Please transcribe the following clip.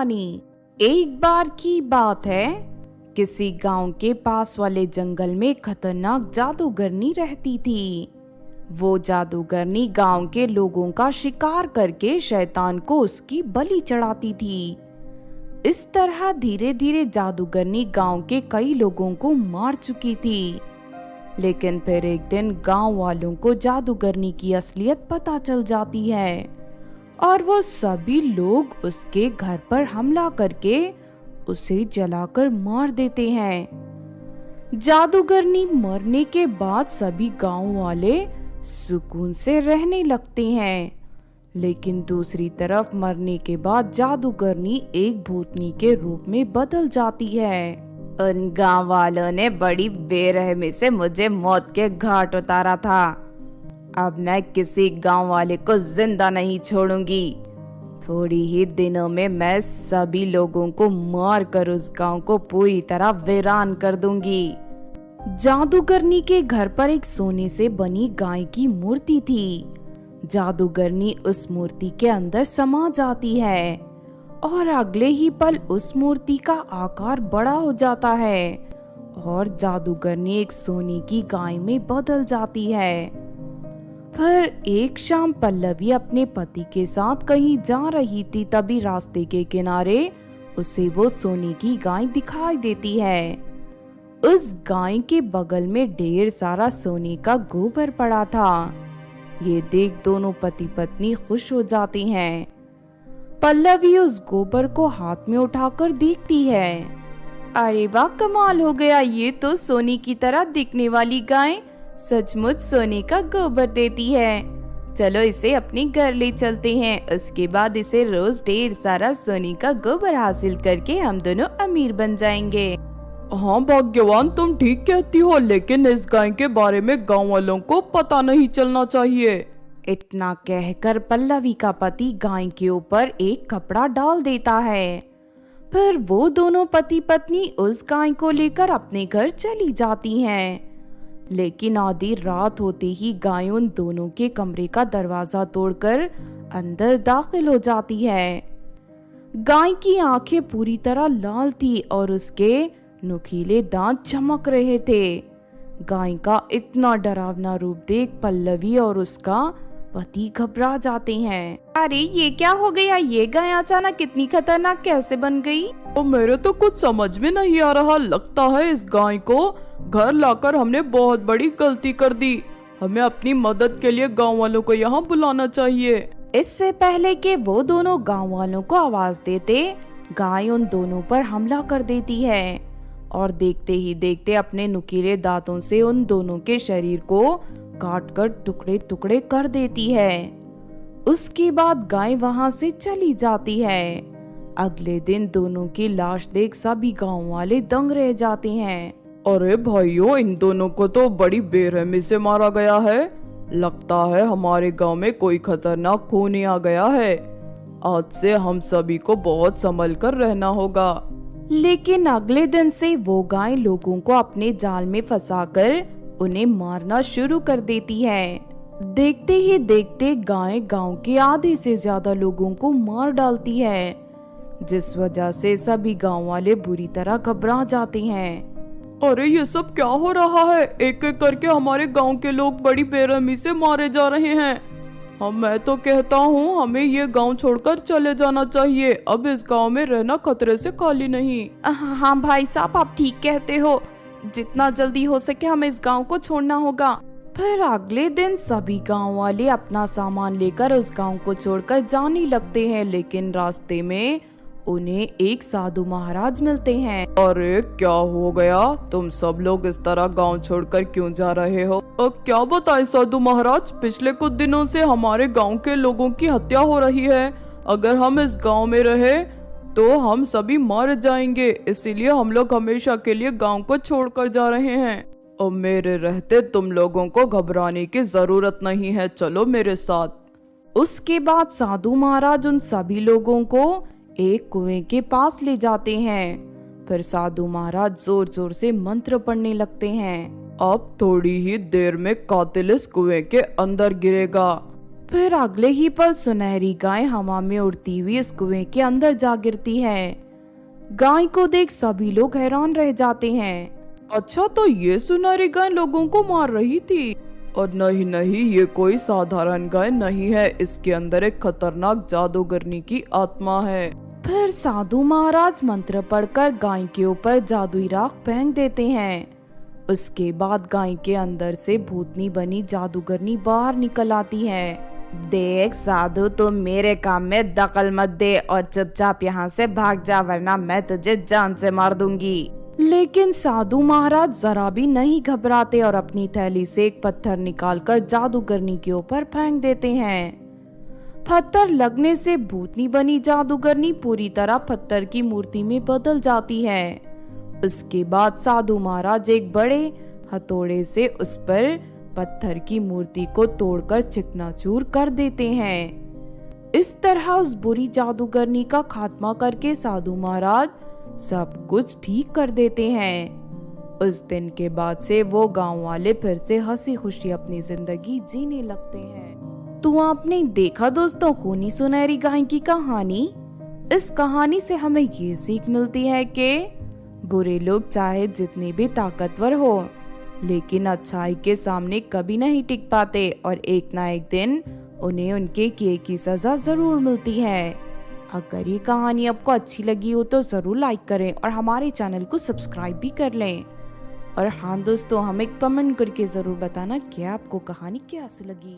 एक बार की बात है, किसी गांव के पास वाले जंगल में खतरनाक जादूगरनी रहती थी। वो जादूगरनी गांव के लोगों का शिकार करके शैतान को उसकी बलि चढ़ाती थी। इस तरह धीरे धीरे जादूगरनी गांव के कई लोगों को मार चुकी थी। लेकिन फिर एक दिन गांव वालों को जादूगरनी की असलियत पता चल जाती है और वो सभी लोग उसके घर पर हमला करके उसे जलाकर मार देते हैं। जादूगरनी मरने के बाद सभी गांव वाले सुकून से रहने लगते हैं, लेकिन दूसरी तरफ मरने के बाद जादूगरनी एक भूतनी के रूप में बदल जाती है। उन गांव वालों ने बड़ी बेरहमी से मुझे मौत के घाट उतारा था। अब मैं किसी गांव वाले को जिंदा नहीं छोड़ूंगी। थोड़ी ही दिनों में मैं सभी लोगों को मार कर उस गांव को पूरी तरह वीरान कर दूंगी। जादूगरनी के घर पर एक सोने से बनी गाय की मूर्ति थी। जादूगरनी उस मूर्ति के अंदर समा जाती है और अगले ही पल उस मूर्ति का आकार बड़ा हो जाता है और जादूगरनी एक सोने की गाय में बदल जाती है। फिर एक शाम पल्लवी अपने पति के साथ कहीं जा रही थी, तभी रास्ते के किनारे उसे वो सोने की गाय दिखाई देती है। उस गाय के बगल में ढेर सारा सोने का गोबर पड़ा था। ये देख दोनों पति पत्नी खुश हो जाते हैं। पल्लवी उस गोबर को हाथ में उठाकर देखती है। अरे वाह, कमाल हो गया, ये तो सोने की तरह दिखने वाली गाय सचमुच सोने का गोबर देती है। चलो इसे अपने घर ले चलते हैं। उसके बाद इसे रोज ढेर सारा सोने का गोबर हासिल करके हम दोनों अमीर बन जाएंगे। हाँ भाग्यवान, तुम ठीक कहती हो, लेकिन इस गाय के बारे में गांव वालों को पता नहीं चलना चाहिए। इतना कहकर पल्लवी का पति गाय के ऊपर एक कपड़ा डाल देता है। फिर वो दोनों पति पत्नी उस गाय को लेकर अपने घर चली जाती हैं। लेकिन आधी रात होते ही गाय उन दोनों के कमरे का दरवाजा तोड़कर अंदर दाखिल हो जाती है। गाय की आंखें पूरी तरह लाल थी और उसके नुकीले दांत चमक रहे थे। गाय का इतना डरावना रूप देख पल्लवी और उसका पति घबरा जाते हैं। अरे ये क्या हो गया, ये गाय अचानक इतनी खतरनाक कैसे बन गई? तो मेरे तो कुछ समझ में नहीं आ रहा। लगता है इस गाय को घर लाकर हमने बहुत बड़ी गलती कर दी। हमें अपनी मदद के लिए गांव वालों को यहाँ बुलाना चाहिए। इससे पहले कि वो दोनों गांव वालों को आवाज देते, गाय उन दोनों पर हमला कर देती है और देखते ही देखते अपने नुकीले दांतों से उन दोनों के शरीर को काट कर टुकड़े टुकड़े कर देती है। उसके बाद गाय वहां से चली जाती है। अगले दिन दोनों की लाश देख सभी गांव वाले दंग रह जाते हैं। अरे भाइयों, इन दोनों को तो बड़ी बेरहमी से मारा गया है। लगता है हमारे गांव में कोई खतरनाक खून आ गया है। आज से हम सभी को बहुत संभल कर रहना होगा। लेकिन अगले दिन से वो गाय लोगों को अपने जाल में फंसाकर उन्हें मारना शुरू कर देती है। देखते ही देखते गाय गांव के आधे से ज्यादा लोगों को मार डालती है, जिस वजह से सभी गांव वाले बुरी तरह घबरा जाते हैं। अरे ये सब क्या हो रहा है? एक एक करके हमारे गांव के लोग बड़ी बेरहमी से मारे जा रहे हैं। मैं तो कहता हूँ हमें ये गांव छोड़कर चले जाना चाहिए। अब इस गांव में रहना खतरे से खाली नहीं। हाँ भाई साहब, आप ठीक कहते हो। जितना जल्दी हो सके हमें इस गांव को छोड़ना होगा। फिर अगले दिन सभी गांव वाले अपना सामान लेकर उस गांव को छोड़कर जाने लगते हैं, लेकिन रास्ते में उन्हें एक साधु महाराज मिलते हैं। अरे क्या हो गया? तुम सब लोग इस तरह गांव छोड़कर क्यों जा रहे हो? क्या बताएं साधु महाराज, पिछले कुछ दिनों से हमारे गांव के लोगों की हत्या हो रही है। अगर हम इस गांव में रहे तो हम सभी मर जाएंगे, इसीलिए हम लोग हमेशा के लिए गांव को छोड़कर जा रहे हैं। और मेरे रहते तुम लोगों को घबराने की जरूरत नहीं है, चलो मेरे साथ। उसके बाद साधु महाराज उन सभी लोगों को एक कुएं के पास ले जाते हैं। फिर साधु महाराज जोर जोर से मंत्र पढ़ने लगते हैं। अब थोड़ी ही देर में कातिल इस कुएं के अंदर गिरेगा। फिर अगले ही पल सुनहरी गाय हवा में उड़ती हुई इस कुएं के अंदर जा गिरती है। गाय को देख सभी लोग हैरान रह जाते हैं। अच्छा, तो ये सुनहरी गाय लोगों को मार रही थी? और नहीं नहीं, ये कोई साधारण गाय नहीं है, इसके अंदर एक खतरनाक जादूगरनी की आत्मा है। फिर साधु महाराज मंत्र पढ़कर गाय के ऊपर जादुई राख फेंक देते हैं। उसके बाद गाय के अंदर से भूतनी बनी जादूगरनी बाहर निकल आती है। देख साधु, तुम मेरे काम में दखल मत दे और चुपचाप यहाँ से भाग जा, वरना मैं तुझे जान से मार दूंगी। लेकिन साधु महाराज जरा भी नहीं घबराते और अपनी थैली से एक पत्थर निकालकर जादूगरनी के ऊपर फेंक देते हैं। पत्थर लगने से भूतनी बनी जादूगरनी पूरी तरह पत्थर की मूर्ति में बदल जाती है। उसके बाद साधु महाराज एक बड़े हथौड़े से उस पर पत्थर की मूर्ति को तोड़कर चिकनाचूर कर देते हैं। इस तरह उस बुरी जादूगरनी का खात्मा करके साधु महाराज सब कुछ ठीक कर देते हैं। उस दिन के बाद से वो गांव वाले फिर से हंसी खुशी अपनी जिंदगी जीने लगते हैं। तो आपने देखा दोस्तों खूनी सुनहरी गाय की कहानी। इस कहानी से हमें ये सीख मिलती है कि बुरे लोग चाहे जितने भी ताकतवर हो, लेकिन अच्छाई के सामने कभी नहीं टिक पाते और एक ना एक दिन उन्हें उनके किए की सजा जरूर मिलती है। अगर ये कहानी आपको अच्छी लगी हो तो जरूर लाइक करें और हमारे चैनल को सब्सक्राइब भी कर लें। और हाँ दोस्तों, हमें कमेंट करके जरूर बताना कि आपको कहानी कैसी लगी।